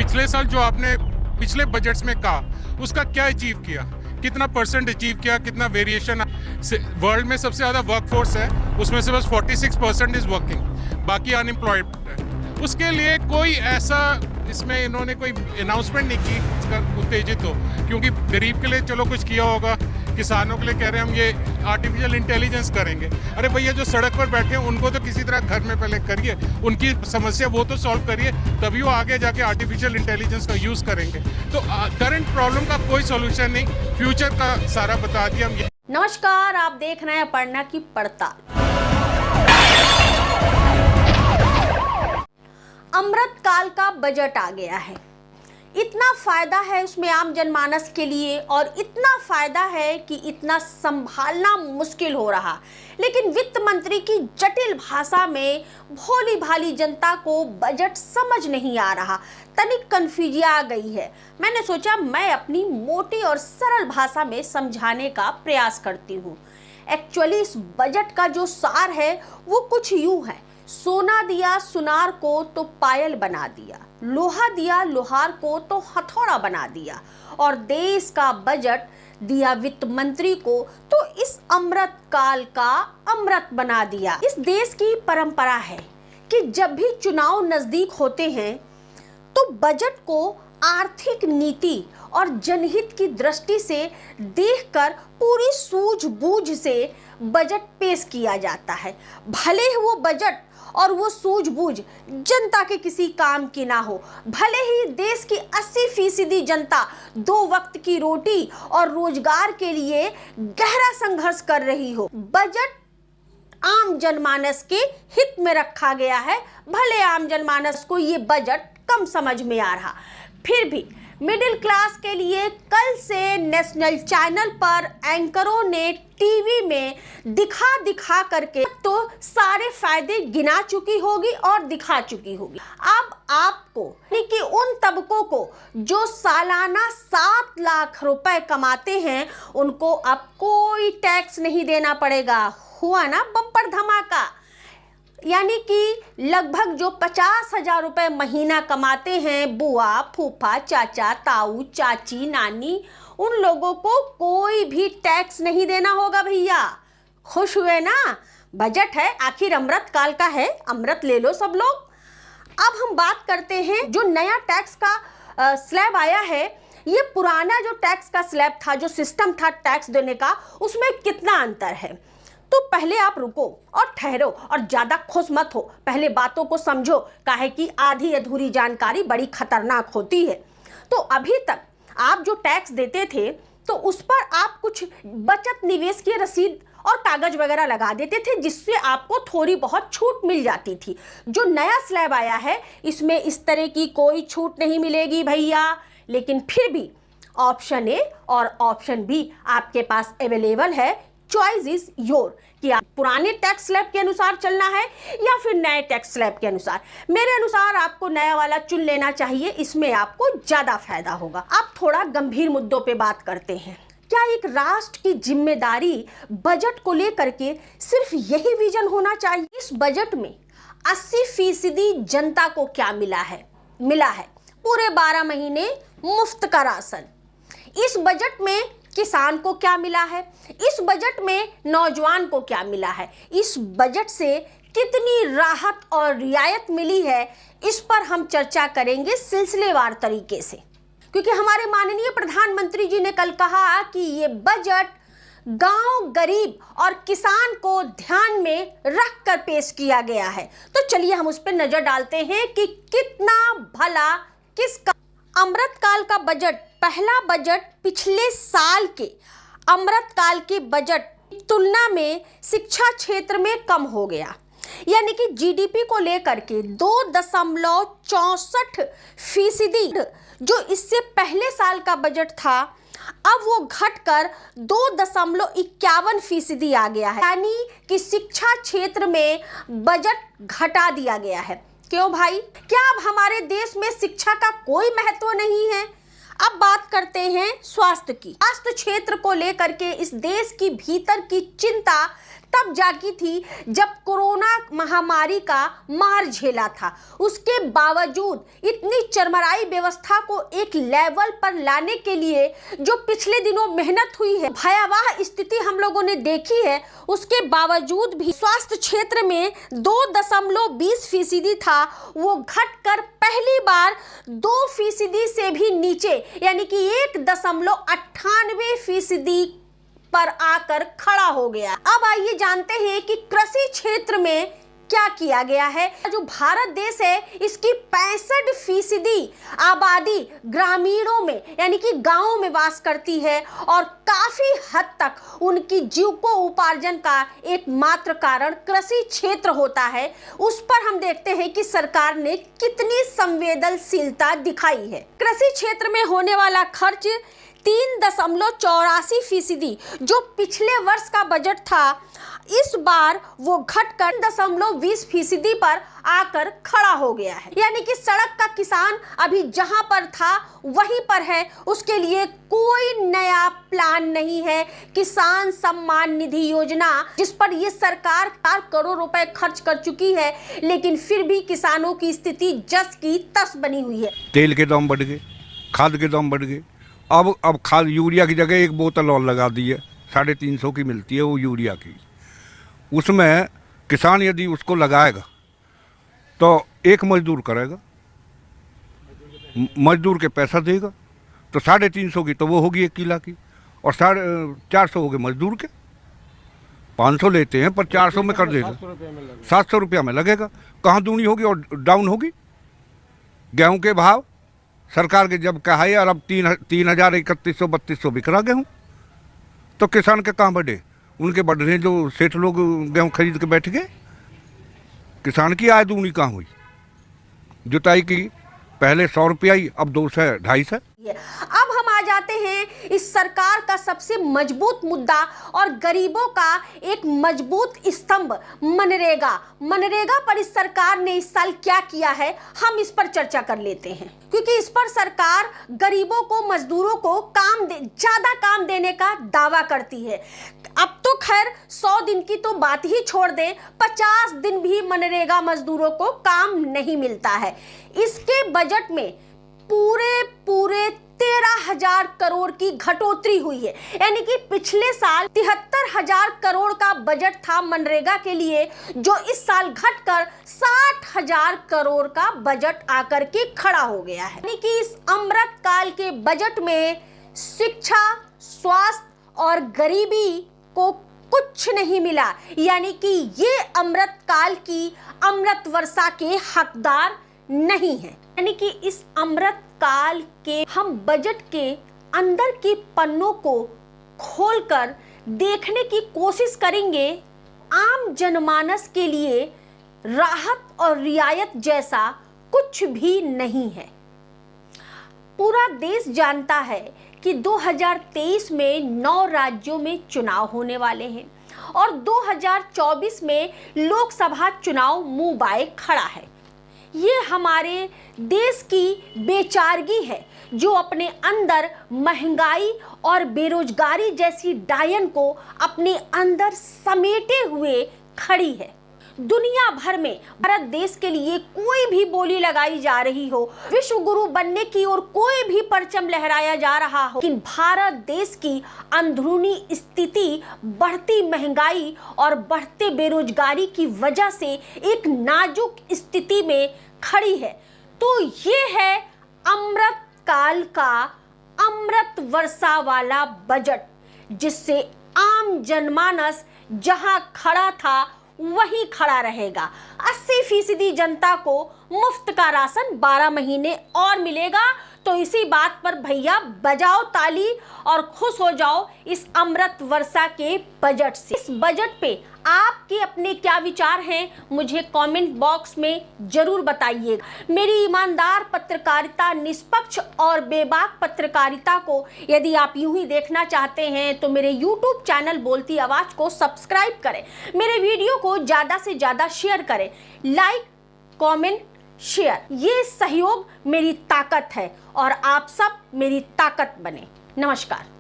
पिछले साल जो आपने पिछले बजट्स में कहा उसका क्या अचीव किया, कितना परसेंट अचीव किया, कितना वेरिएशन। वर्ल्ड में सबसे ज़्यादा वर्कफोर्स है, उसमें से बस 46% इज वर्किंग, बाकी अनएम्प्लॉयड है। उसके लिए कोई ऐसा इसमें इन्होंने कोई अनाउंसमेंट नहीं की इसका उत्तेजित हो, क्योंकि गरीब के लिए चलो कुछ किया होगा, किसानों के लिए कह रहे हैं हम ये आर्टिफिशियल इंटेलिजेंस करेंगे। अरे भैया जो सड़क पर बैठे हैं उनको तो किसी तरह घर में पहले करिए, उनकी समस्या वो तो सॉल्व करिए, तभी वो आगे जाके आर्टिफिशियल इंटेलिजेंस का यूज़ करेंगे। तो करंट प्रॉब्लम का कोई सोल्यूशन नहीं, फ्यूचर का सारा बता दिया हम। नमस्कार, आप देख रहे हैं अपर्णा की पड़ताल। अमृत काल का बजट आ गया है। इतना फायदा है उसमें आम जनमानस के लिए, और इतना फायदा है कि इतना संभालना मुश्किल हो रहा। लेकिन वित्त मंत्री की जटिल भाषा में भोली भाली जनता को बजट समझ नहीं आ रहा, तनिक कन्फ्यूजिया आ गई है। मैंने सोचा मैं अपनी मोटी और सरल भाषा में समझाने का प्रयास करती हूँ। एक्चुअली इस बजट का जो सार है वो कुछ यूँ है। सोना दिया सुनार को तो पायल बना दिया, लोहा दिया लोहार को तो हथौड़ा बना दिया, और देश का बजट दिया वित्त मंत्री को तो इस अमृत काल का अमृत बना दिया। इस देश की परंपरा है कि जब भी चुनाव नजदीक होते हैं तो बजट को आर्थिक नीति और जनहित की दृष्टि से देखकर पूरी सूझबूझ से बजट पेश किया जाता है। भले ही वो बजट और वो सूझबूझ जनता के किसी काम की ना हो, भले ही देश की 80% जनता 2 वक्त की रोटी और रोजगार के लिए गहरा संघर्ष कर रही हो, बजट आम जनमानस के हित में रखा गया है। भले आम जनमानस को ये बजट कम समझ में आ रहा, फिर भी मिडिल क्लास के लिए कल से नेशनल चैनल पर एंकरों ने टीवी में दिखा करके तो सारे फायदे गिना चुकी होगी और दिखा चुकी होगी। अब आपको यानी कि उन तबकों को जो सालाना 7 लाख रुपए कमाते हैं उनको अब कोई टैक्स नहीं देना पड़ेगा। हुआ ना बम्पर धमाका। यानी कि लगभग जो 50,000 रुपए महीना कमाते हैं बुआ, फूफा, चाचा, ताऊ, चाची, नानी, उन लोगों को कोई भी टैक्स नहीं देना होगा भैया। खुश हुए ना? बजट है, आखिर अमृत काल का है, अमृत ले लो सब लोग। अब हम बात करते हैं जो नया टैक्स का स्लैब आया है, ये पुराना जो टैक्स का स्लैब था, जो सिस्टम था टैक्स देने का, उसमें कितना अंतर है। तो पहले आप रुको और ठहरो और ज़्यादा खुश मत हो, पहले बातों को समझो, काहे कि आधी अधूरी जानकारी बड़ी खतरनाक होती है। तो अभी तक आप जो टैक्स देते थे तो उस पर आप कुछ बचत निवेश की रसीद और कागज वगैरह लगा देते थे, जिससे आपको थोड़ी बहुत छूट मिल जाती थी। जो नया स्लैब आया है इसमें इस तरह की कोई छूट नहीं मिलेगी भैया, लेकिन फिर भी ऑप्शन ए और ऑप्शन बी आपके पास अवेलेबल है। चॉइस इज योर कि आप पुराने टैक्स स्लैब के अनुसार चलना है या फिर नए टैक्स स्लैब के अनुसार। मेरे अनुसार आपको नया वाला चुन लेना चाहिए, इसमें आपको ज्यादा फायदा होगा। अब थोड़ा गंभीर मुद्दों पे बात करते हैं। क्या एक राष्ट्र की जिम्मेदारी बजट को लेकर के सिर्फ यही विजन होना चाहिए? इस बजट में 80% जनता को क्या मिला है पूरे 12 महीने मुफ्त का राशन। इस बजट में किसान को क्या मिला है? इस बजट में नौजवान को क्या मिला है? इस बजट से कितनी राहत और रियायत मिली है, इस पर हम चर्चा करेंगे सिलसिलेवार तरीके से, क्योंकि हमारे माननीय प्रधानमंत्री जी ने कल कहा कि ये बजट गांव, गरीब और किसान को ध्यान में रखकर पेश किया गया है। तो चलिए हम उस पर नजर डालते हैं कि कितना भला किसका। अमृत काल का बजट, पहला बजट पिछले साल के अमृत काल के बजट की तुलना में शिक्षा क्षेत्र में कम हो गया। यानी कि जीडीपी को लेकर के 2.64% जो इससे पहले साल का बजट था, अब वो घटकर 2.51% आ गया है। यानी कि शिक्षा क्षेत्र में बजट घटा दिया गया है। क्यों भाई? क्या अब हमारे देश में शिक्षा का कोई महत्व नहीं है? अब बात करते हैं स्वास्थ्य की। स्वास्थ्य क्षेत्र को लेकर के इस देश की भीतर की चिंता तब जागी थी जब कोरोना महामारी का मार झेला था। उसके बावजूद इतनी चरमराई व्यवस्था को एक लेवल पर लाने के लिए जो पिछले दिनों मेहनत हुई है, भयावह स्थिति हम लोगों ने देखी है, उसके बावजूद भी स्वास्थ्य क्षेत्र में 2.20% था, वो घटकर पहली बार 2% से भी नीचे यानी कि 1.98% पर आकर खड़ा हो गया। अब आइए जानते हैं कि कृषि क्षेत्र में क्या किया गया है। जो भारत देश है, इसकी 65% आबादी ग्रामीणों में यानी कि गांवों में वास करती है और काफी हद तक उनकी जीविकोपार्जन का एकमात्र कारण कृषि क्षेत्र होता है। उस पर हम देखते हैं कि सरकार ने कितनी संवेदनशीलता दिखाई है। कृषि क्षेत्र में होने वाला खर्च 3.84% जो पिछले वर्ष का बजट था, इस बार वो घटकर 20% पर आकर खड़ा हो गया है। यानी कि सड़क का किसान अभी जहां पर था वहीं पर है, उसके लिए कोई नया प्लान नहीं है। किसान सम्मान निधि योजना जिस पर ये सरकार 4 करोड़ रुपए खर्च कर चुकी है, लेकिन फिर भी किसानों की स्थिति जस की तस बनी हुई है। तेल के दाम बढ़ गए, खाद के दाम बढ़ गए। अब खाद यूरिया की जगह एक बोतल और लगा दी है, 350 की मिलती है वो यूरिया की। उसमें किसान यदि उसको लगाएगा तो एक मजदूर करेगा, मजदूर के पैसा देगा, तो 350 की तो वो होगी 1 किलो की, और 450 हो गए मजदूर के। 500 लेते हैं पर 400 में कर देगा, 700 रुपया में लगेगा। कहाँ दूनी होगी और डाउन होगी। गेहूं के भाव सरकार के जब कहा है, और अब 3,000 3100-3200 बिक रहा गेहूँ, तो किसान के कहाँ बढ़े? उनके बढ़ रहे जो सेठ लोग गेहूँ खरीद के बैठ गए। किसान की आय दूनी कहाँ हुई? जुताई की पहले 100 रुपया ही, अब 200 250। अब हम आ जाते हैं इस सरकार का सबसे मजबूत मुद्दा और गरीबों का एक मजबूत स्तंभ, मनरेगा पर इस सरकार ने इस साल क्या किया है, हम इस पर चर्चा कर लेते हैं। क्योंकि इस पर सरकार गरीबों को, मजदूरों को ज्यादा काम देने का दावा करती है। अब तो खैर 100 दिन की तो बात ही छोड़ दे, 50 दिन भी मनरेगा मजदूरों को काम नहीं मिलता है। इसके बजट में पूरे 13,000 करोड़ की घटोतरी हुई है। यानी कि पिछले साल 73,000 करोड़ का बजट था मनरेगा के लिए, जो इस साल घटकर 60,000 करोड़ का बजट आकर के खड़ा हो गया है। यानी कि इस अमृत काल के बजट में शिक्षा, स्वास्थ्य और गरीबी को कुछ नहीं मिला। यानी कि ये अमृत काल की अमृत वर्षा के हकदार नहीं है। यानी कि इस अमृत काल के हम बजट के अंदर के पन्नों को खोलकर देखने की कोशिश करेंगे। आम जनमानस के लिए राहत और रियायत जैसा कुछ भी नहीं है। पूरा देश जानता है कि 2023 में 9 राज्यों में चुनाव होने वाले हैं और 2024 में लोकसभा चुनाव मुंह बाए खड़ा है। ये हमारे देश की बेचारगी है जो अपने अंदर महंगाई और बेरोजगारी जैसी डायन को अपने अंदर समेटे हुए खड़ी है। दुनिया भर में भारत देश के लिए कोई भी बोली लगाई जा रही हो, विश्व गुरु बनने की ओर कोई भी परचम लहराया जा रहा हो, लेकिन भारत देश की अंदरूनी स्थिति बढ़ती महंगाई और बढ़ते बेरोजगारी की वजह से एक नाजुक स्थिति में खड़ी है। तो ये है अमृत काल का अमृत वर्षा वाला बजट, जिससे आम जनमानस जहां खड़ा था वही खड़ा रहेगा। 80% जनता को मुफ्त का राशन 12 महीने और मिलेगा। तो इसी बात पर भैया बजाओ ताली और खुश हो जाओ इस अमृत वर्षा के बजट से। इस बजट पे आपके अपने क्या विचार हैं, मुझे कमेंट बॉक्स में जरूर बताइएगा। मेरी ईमानदार पत्रकारिता, निष्पक्ष और बेबाक पत्रकारिता को यदि आप यूं ही देखना चाहते हैं तो मेरे YouTube चैनल बोलती आवाज को सब्सक्राइब करें, मेरे वीडियो को ज़्यादा से ज़्यादा शेयर करें, लाइक, कमेंट, शेयर। ये सहयोग मेरी ताकत है और आप सब मेरी ताकत बने। नमस्कार।